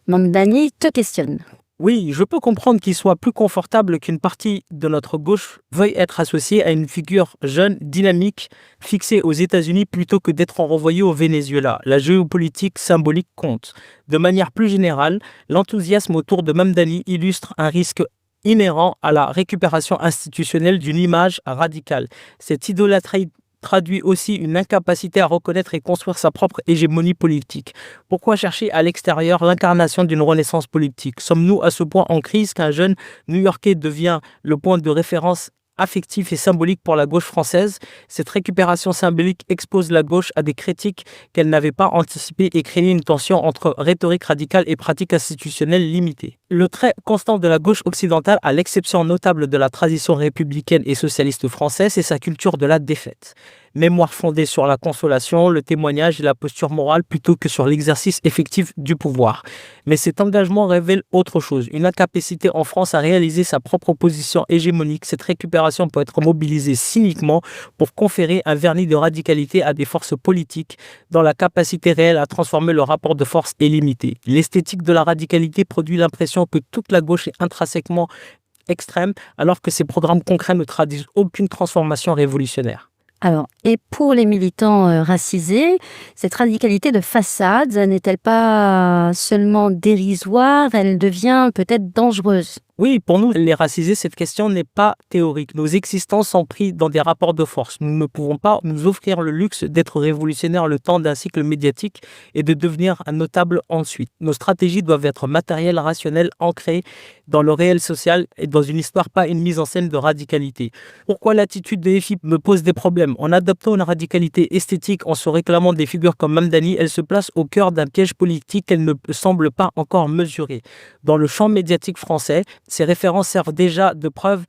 Mamdani te questionne. Oui, je peux comprendre qu'il soit plus confortable qu'une partie de notre gauche veuille être associée à une figure jeune, dynamique, fixée aux États-Unis plutôt que d'être renvoyée au Venezuela. La géopolitique symbolique compte. De manière plus générale, l'enthousiasme autour de Mamdani illustre un risque inhérent à la récupération institutionnelle d'une image radicale. Cette idolâtrie traduit aussi une incapacité à reconnaître et construire sa propre hégémonie politique. Pourquoi chercher à l'extérieur l'incarnation d'une renaissance politique ? Sommes-nous à ce point en crise qu'un jeune New-Yorkais devient le point de référence affectif et symbolique pour la gauche française. Cette récupération symbolique expose la gauche à des critiques qu'elle n'avait pas anticipées et crée une tension entre rhétorique radicale et pratique institutionnelle limitée. Le trait constant de la gauche occidentale, à l'exception notable de la tradition républicaine et socialiste française, c'est sa culture de la défaite. Mémoire fondée sur la consolation, le témoignage et la posture morale plutôt que sur l'exercice effectif du pouvoir. Mais cet engagement révèle autre chose, une incapacité en France à réaliser sa propre position hégémonique. Cette récupération peut être mobilisée cyniquement pour conférer un vernis de radicalité à des forces politiques dont la capacité réelle à transformer le rapport de force est limitée. L'esthétique de la radicalité produit l'impression que toute la gauche est intrinsèquement extrême, alors que ses programmes concrets ne traduisent aucune transformation révolutionnaire. Alors, et pour les militants racisés, cette radicalité de façade n'est-elle pas seulement dérisoire, elle devient peut-être dangereuse? Oui, pour nous, les racisés, cette question n'est pas théorique. Nos existences sont prises dans des rapports de force. Nous ne pouvons pas nous offrir le luxe d'être révolutionnaires le temps d'un cycle médiatique et de devenir un notable ensuite. Nos stratégies doivent être matérielles, rationnelles, ancrées dans le réel social et dans une histoire, pas une mise en scène de radicalité. Pourquoi l'attitude de FI me pose des problèmes? En adoptant une radicalité esthétique, en se réclamant des figures comme Mamdani, elle se place au cœur d'un piège politique qu'elle ne semble pas encore mesurer. Dans le champ médiatique français, ces références servent déjà de preuve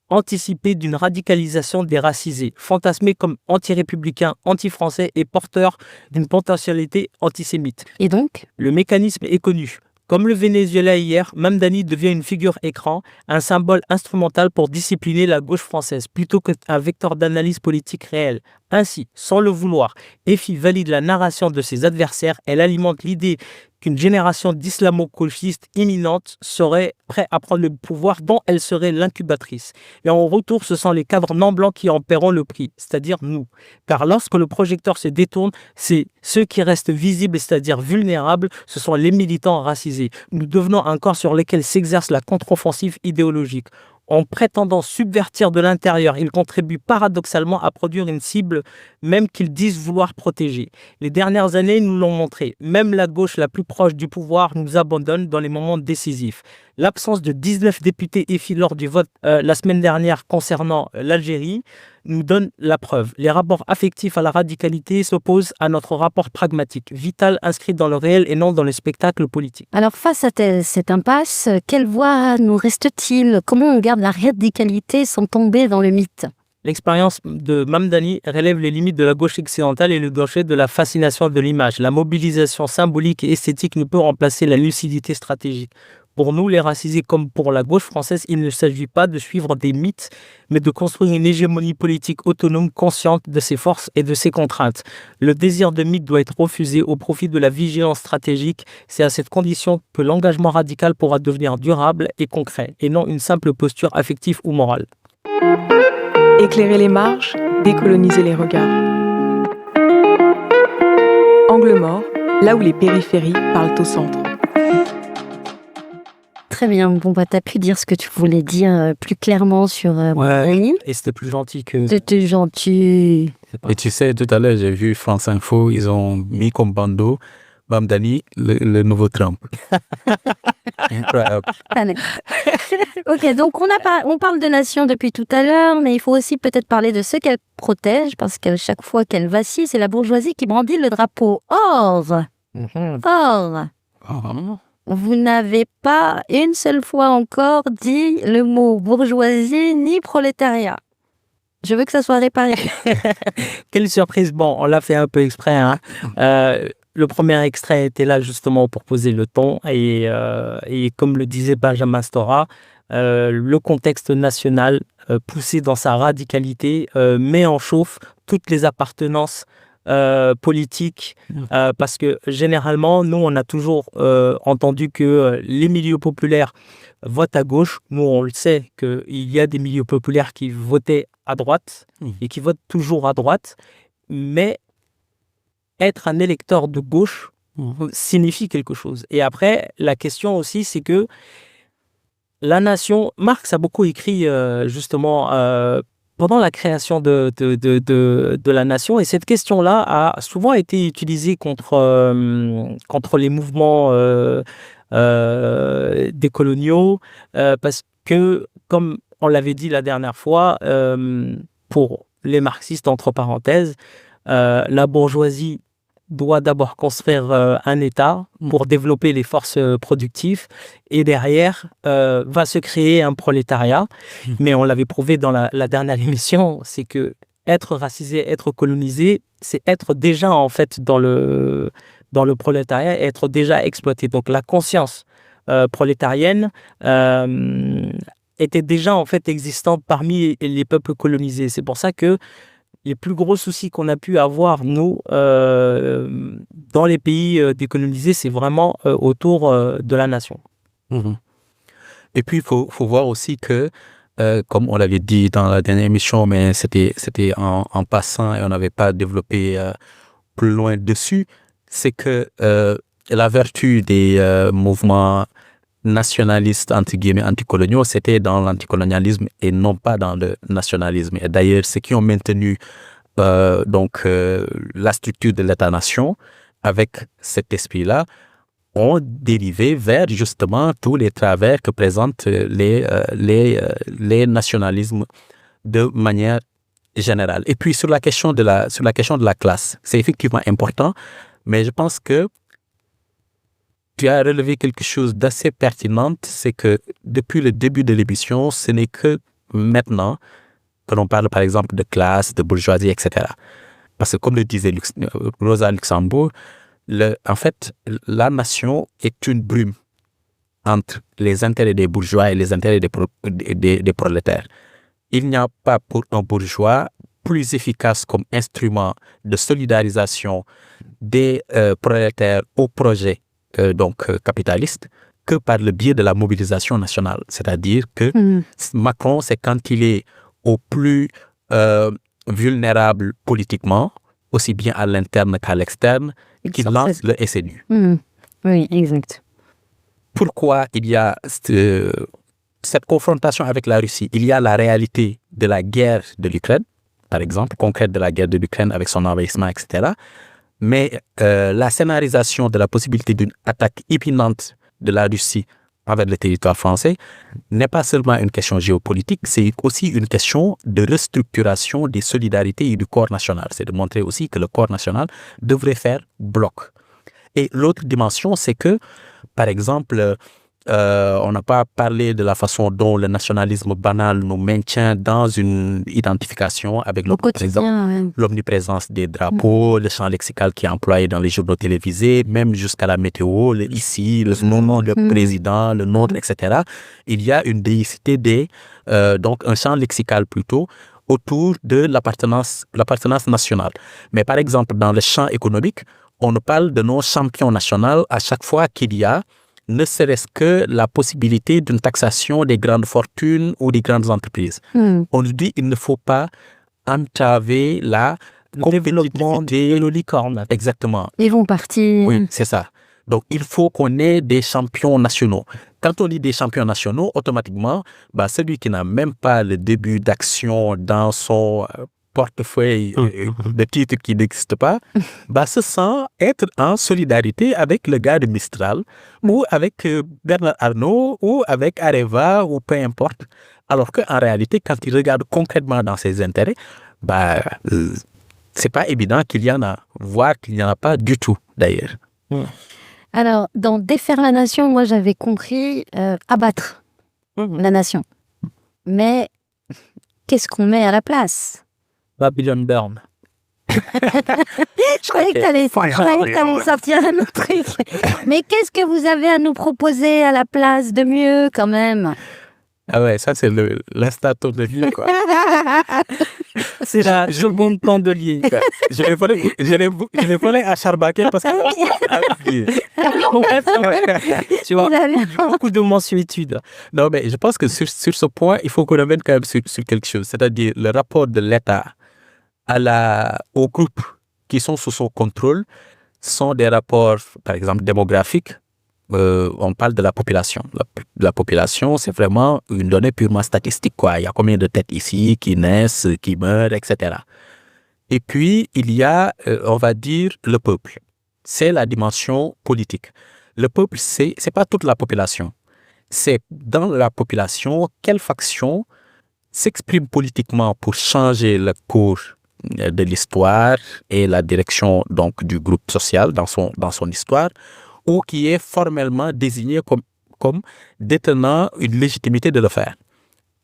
anticipée d'une radicalisation des racisés, fantasmés comme anti-républicains, anti-français et porteurs d'une potentialité antisémite. Et donc? Le mécanisme est connu. Comme le Venezuela hier, Mamdani devient une figure écran, un symbole instrumental pour discipliner la gauche française, plutôt qu'un vecteur d'analyse politique réel. Ainsi, sans le vouloir, FI valide la narration de ses adversaires, elle alimente l'idée qu'une génération d'islamo-gauchistes imminente serait prête à prendre le pouvoir dont elle serait l'incubatrice. Et en retour, ce sont les cadres non blancs qui en paieront le prix, c'est-à-dire nous. Car lorsque le projecteur se détourne, c'est ceux qui restent visibles, c'est-à-dire vulnérables, ce sont les militants racisés. Nous devenons un corps sur lequel s'exerce la contre-offensive idéologique. En prétendant subvertir de l'intérieur, ils contribuent paradoxalement à produire une cible même qu'ils disent vouloir protéger. Les dernières années nous l'ont montré. Même la gauche la plus proche du pouvoir nous abandonne dans les moments décisifs. L'absence de 19 députés FI lors du vote la semaine dernière concernant l'Algérie nous donne la preuve. Les rapports affectifs à la radicalité s'opposent à notre rapport pragmatique, vital, inscrit dans le réel et non dans le spectacle politique. Alors, face à cette impasse, quelle voie nous reste-t-il? Comment on garde la radicalité sans tomber dans le mythe? L'expérience de Mamdani relève les limites de la gauche occidentale et le danger de la fascination de l'image. La mobilisation symbolique et esthétique ne peut remplacer la lucidité stratégique. Pour nous, les racisés, comme pour la gauche française, il ne s'agit pas de suivre des mythes, mais de construire une hégémonie politique autonome, consciente de ses forces et de ses contraintes. Le désir de mythe doit être refusé au profit de la vigilance stratégique. C'est à cette condition que l'engagement radical pourra devenir durable et concret, et non une simple posture affective ou morale. Éclairer les marges, décoloniser les regards. Angle mort, là où les périphéries parlent au centre. Très bien. Bon, bah, t'as pu dire ce que tu voulais dire plus clairement sur Mamdani. Et c'était plus gentil que... C'était gentil. Et tu sais, tout à l'heure, j'ai vu France Info, ils ont mis comme bandeau Mamdani, le nouveau Trump. Incroyable. Ok, donc on parle de nation depuis tout à l'heure, mais il faut aussi peut-être parler de ceux qu'elle protège, parce qu'à chaque fois qu'elle vacille, c'est la bourgeoisie qui brandit le drapeau. Or, vous n'avez pas une seule fois encore dit le mot bourgeoisie ni prolétariat. Je veux que ça soit réparé. Quelle surprise. Bon, on l'a fait un peu exprès. Hein. Le premier extrait était là justement pour poser le ton. Et comme le disait Benjamin Stora, le contexte national, poussé dans sa radicalité, met en chauffe toutes les appartenances politique, parce que généralement, nous, on a toujours entendu que les milieux populaires votent à gauche. Nous, on le sait qu'il y a des milieux populaires qui votaient à droite et qui votent toujours à droite, mais être un électeur de gauche signifie quelque chose. Et après, la question aussi, c'est que la nation, Marx a beaucoup écrit justement pendant la création de la nation, et cette question-là a souvent été utilisée contre les mouvements décoloniaux, parce que, comme on l'avait dit la dernière fois, pour les marxistes, entre parenthèses, la bourgeoisie doit d'abord construire un État pour développer les forces productives et derrière va se créer un prolétariat. Mais on l'avait prouvé dans la dernière émission, c'est que être racisé, être colonisé, c'est être déjà en fait dans le prolétariat, être déjà exploité. Donc la conscience prolétarienne était déjà en fait existante parmi les peuples colonisés. C'est pour ça que les plus gros soucis qu'on a pu avoir, nous, dans les pays décolonisés, c'est vraiment autour de la nation. Mhm. Et puis, il faut voir aussi que, comme on l'avait dit dans la dernière émission, mais c'était en passant et on n'avait pas développé plus loin dessus, c'est que la vertu des mouvements nationalistes, entre guillemets, anticoloniaux, c'était dans l'anticolonialisme et non pas dans le nationalisme. Et d'ailleurs, ceux qui ont maintenu la structure de l'État-nation avec cet esprit-là ont dérivé vers justement tous les travers que présentent les nationalismes de manière générale. Et puis sur la question de la classe, c'est effectivement important, mais je pense que tu as relevé quelque chose d'assez pertinent, c'est que depuis le début de l'émission, ce n'est que maintenant que l'on parle par exemple de classe, de bourgeoisie, etc. Parce que comme le disait Rosa Luxembourg, en fait, la nation est une brume entre les intérêts des bourgeois et les intérêts des prolétaires. Il n'y a pas pour un bourgeois plus efficace comme instrument de solidarisation des prolétaires au projet capitaliste que par le biais de la mobilisation nationale. C'est-à-dire que Macron, c'est quand il est au plus vulnérable politiquement, aussi bien à l'interne qu'à l'externe, qu'il lance le SNU. Oui, exact. Pourquoi il y a cette confrontation avec la Russie? Il y a la réalité de la guerre de l'Ukraine, par exemple, concrète de la guerre de l'Ukraine avec son envahissement, etc. Mais la scénarisation de la possibilité d'une attaque imminente de la Russie envers le territoire français n'est pas seulement une question géopolitique, c'est aussi une question de restructuration des solidarités et du corps national. C'est de montrer aussi que le corps national devrait faire bloc. Et l'autre dimension, c'est que, par exemple, on n'a pas parlé de la façon dont le nationalisme banal nous maintient dans une identification avec l'omniprésence des drapeaux, le champ lexical qui est employé dans les journaux télévisés, même jusqu'à la météo, ici, le nom du président, le nom, etc. Il y a une déicité donc un champ lexical plutôt autour de l'appartenance nationale. Mais par exemple, dans le champ économique, on nous parle de nos champions nationaux à chaque fois qu'il y a ne serait-ce que la possibilité d'une taxation des grandes fortunes ou des grandes entreprises. On nous dit qu'il ne faut pas entraver le développement de licorne. Exactement. Ils vont partir. Oui, c'est ça. Donc, il faut qu'on ait des champions nationaux. Quand on dit des champions nationaux, automatiquement, celui qui n'a même pas le début d'action dans son portefeuille de titres qui n'existent pas, se sent être en solidarité avec le gars de Mistral ou avec Bernard Arnault ou avec Areva ou peu importe. Alors qu'en réalité, quand il regarde concrètement dans ses intérêts, c'est pas évident qu'il y en a, voire qu'il n'y en a pas du tout d'ailleurs. Alors, dans Défaire la nation, moi j'avais compris abattre la nation. Mais qu'est-ce qu'on met à la place? Babylon Burn. Je croyais que t'allais sortir un autre truc. Mais qu'est-ce que vous avez à nous proposer à la place de mieux, quand même? Ah ouais, ça c'est l'instato de vie, quoi. C'est là, je le bon plan de lier. Je l'ai volé à Charbaquet parce que... Tu vois, beaucoup de mensuétude. Non, mais je pense que sur ce point, il faut qu'on revienne quand même sur quelque chose. C'est-à-dire le rapport de l'État aux groupes qui sont sous son contrôle sont des rapports, par exemple, démographiques. On parle de la population. La population, c'est vraiment une donnée purement statistique, quoi. Il y a combien de têtes ici qui naissent, qui meurent, etc. Et puis, il y a, on va dire, le peuple. C'est la dimension politique. Le peuple, c'est pas toute la population. C'est dans la population, quelle faction s'exprime politiquement pour changer le cours de l'histoire et la direction donc du groupe social dans son histoire, ou qui est formellement désigné comme détenant une légitimité de le faire.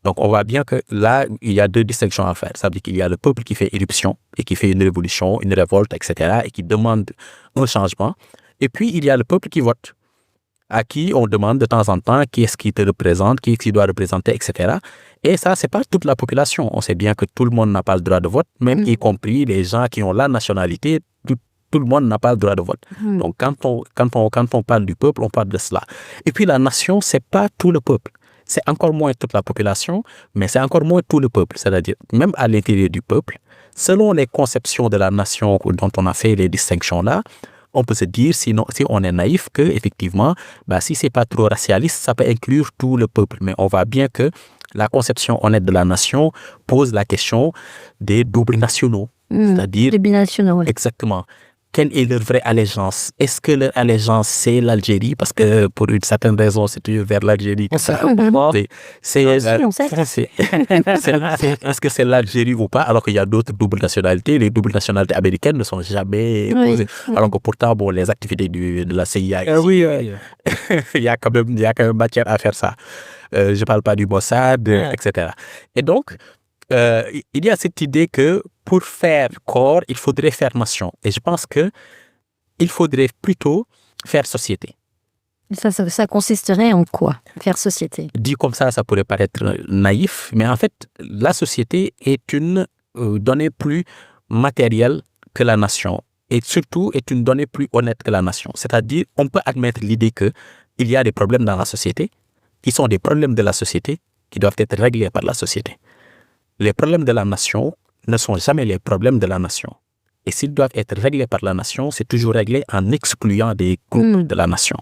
Donc, on voit bien que là, il y a deux distinctions à faire. Ça veut dire qu'il y a le peuple qui fait éruption et qui fait une révolution, une révolte, etc., et qui demande un changement. Et puis, il y a le peuple qui vote, à qui on demande de temps en temps qui est-ce qui te représente, qui est-ce qui doit représenter, etc. Et ça, c'est pas toute la population. On sait bien que tout le monde n'a pas le droit de vote, même y compris les gens qui ont la nationalité. Tout le monde n'a pas le droit de vote. Donc, quand on parle du peuple, on parle de cela. Et puis, la nation, c'est pas tout le peuple. C'est encore moins toute la population, mais c'est encore moins tout le peuple. C'est-à-dire, même à l'intérieur du peuple, selon les conceptions de la nation dont on a fait les distinctions-là, on peut se dire, si on est naïf, que effectivement, si c'est pas trop racialiste, ça peut inclure tout le peuple. Mais on voit bien que la conception honnête de la nation pose la question des doubles nationaux. C'est-à-dire, les binationaux, ouais. Exactement. Quelle est leur vraie allégeance? Est-ce que leur allégeance, c'est l'Algérie? Parce que pour une certaine raison, c'est toujours vers l'Algérie que ça. Est-ce que c'est l'Algérie ou pas? Alors qu'il y a d'autres doubles nationalités. Les doubles nationalités américaines ne sont jamais posées. Alors que pourtant, les activités de la CIA, il y a quand même matière à faire ça. Je ne parle pas du Mossad, etc. Et donc, il y a cette idée que pour faire corps, il faudrait faire nation. Et je pense qu'il faudrait plutôt faire société. Ça consisterait en quoi, faire société? Dit comme ça pourrait paraître naïf, mais en fait, la société est une donnée plus matérielle que la nation. Et surtout, est une donnée plus honnête que la nation. C'est-à-dire, on peut admettre l'idée qu'il y a des problèmes dans la société, qui sont des problèmes de la société, qui doivent être réglés par la société. Les problèmes de la nation ne sont jamais les problèmes de la nation. Et s'ils doivent être réglés par la nation, c'est toujours réglé en excluant des groupes de la nation.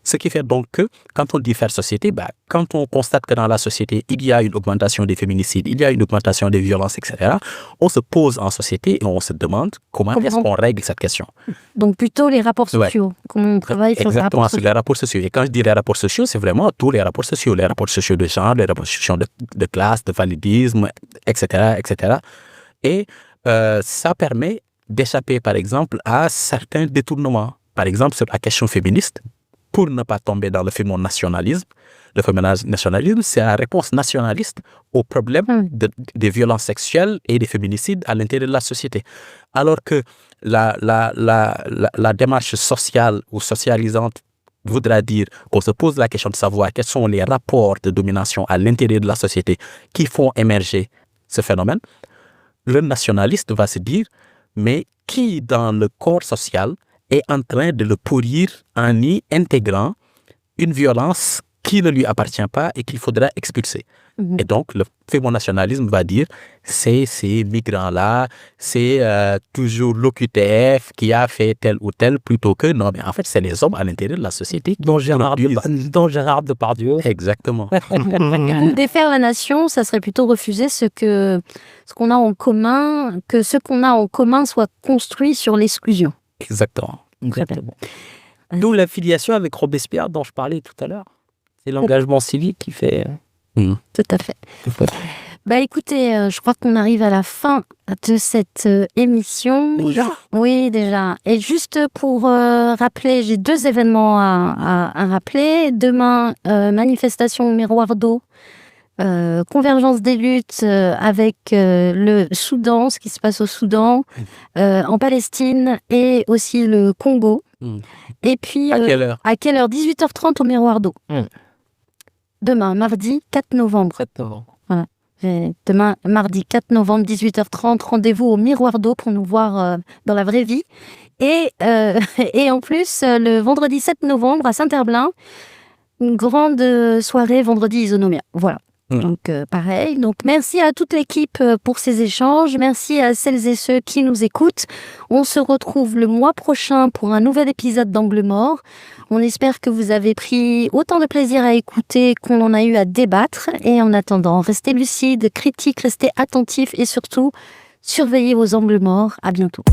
Ce qui fait donc que, quand on dit faire société, quand on constate que dans la société, il y a une augmentation des féminicides, il y a une augmentation des violences, etc., on se pose en société et on se demande comment est-ce qu'on règle cette question. Donc plutôt les rapports sociaux, comment on travaille sur les rapports sociaux. Exactement, sur les rapports sociaux. Et quand je dis les rapports sociaux, c'est vraiment tous les rapports sociaux de genre, les rapports sociaux de classe, de validisme, etc., etc. Et ça permet d'échapper, par exemple, à certains détournements. Par exemple, sur la question féministe, pour ne pas tomber dans le phénomène nationalisme. Le phénomène nationalisme, c'est la réponse nationaliste au problème des violences sexuelles et des féminicides à l'intérieur de la société. Alors que la démarche sociale ou socialisante voudra dire qu'on se pose la question de savoir quels sont les rapports de domination à l'intérieur de la société qui font émerger ce phénomène. Le nationaliste va se dire, mais qui dans le corps social est en train de le pourrir en y intégrant une violence qui ne lui appartient pas et qu'il faudra expulser. Et donc, le fémonationalisme va dire, c'est ces migrants-là, c'est toujours l'OQTF qui a fait tel ou tel, plutôt que, non, mais en fait, c'est les hommes à l'intérieur de la société. Dont Gérard Depardieu. Exactement. Défaire la nation, ça serait plutôt refuser ce qu'on a en commun, que ce qu'on a en commun soit construit sur l'exclusion. Exactement. D'où l'affiliation avec Robespierre dont je parlais tout à l'heure. C'est l'engagement civique qui fait... Tout à fait. Écoutez, je crois qu'on arrive à la fin de cette émission. Déjà ? Oui, déjà. Et juste pour rappeler, j'ai 2 événements à rappeler. Demain, manifestation au Miroir d'eau. Convergence des luttes avec le Soudan, ce qui se passe au Soudan, en Palestine et aussi le Congo. Et puis, à quelle heure? À quelle heure? 18h30 au Miroir d'eau. Demain, mardi 4 novembre. 7 novembre. Voilà. Demain, mardi 4 novembre, 18h30, rendez-vous au Miroir d'eau pour nous voir dans la vraie vie. Et en plus, le vendredi 7 novembre à Saint-Herblain, une grande soirée vendredi Isonomia. Voilà. Donc, pareil. Donc, merci à toute l'équipe pour ces échanges. Merci à celles et ceux qui nous écoutent. On se retrouve le mois prochain pour un nouvel épisode d'Angle Mort. On espère que vous avez pris autant de plaisir à écouter qu'on en a eu à débattre. Et en attendant, restez lucides, critiques, restez attentifs et surtout, surveillez vos angles morts. À bientôt.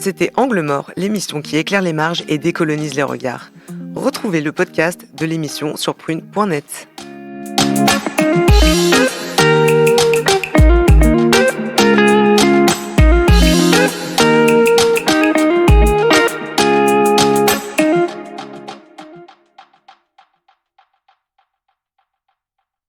C'était Angle mort, l'émission qui éclaire les marges et décolonise les regards. Retrouvez le podcast de l'émission sur prune.net.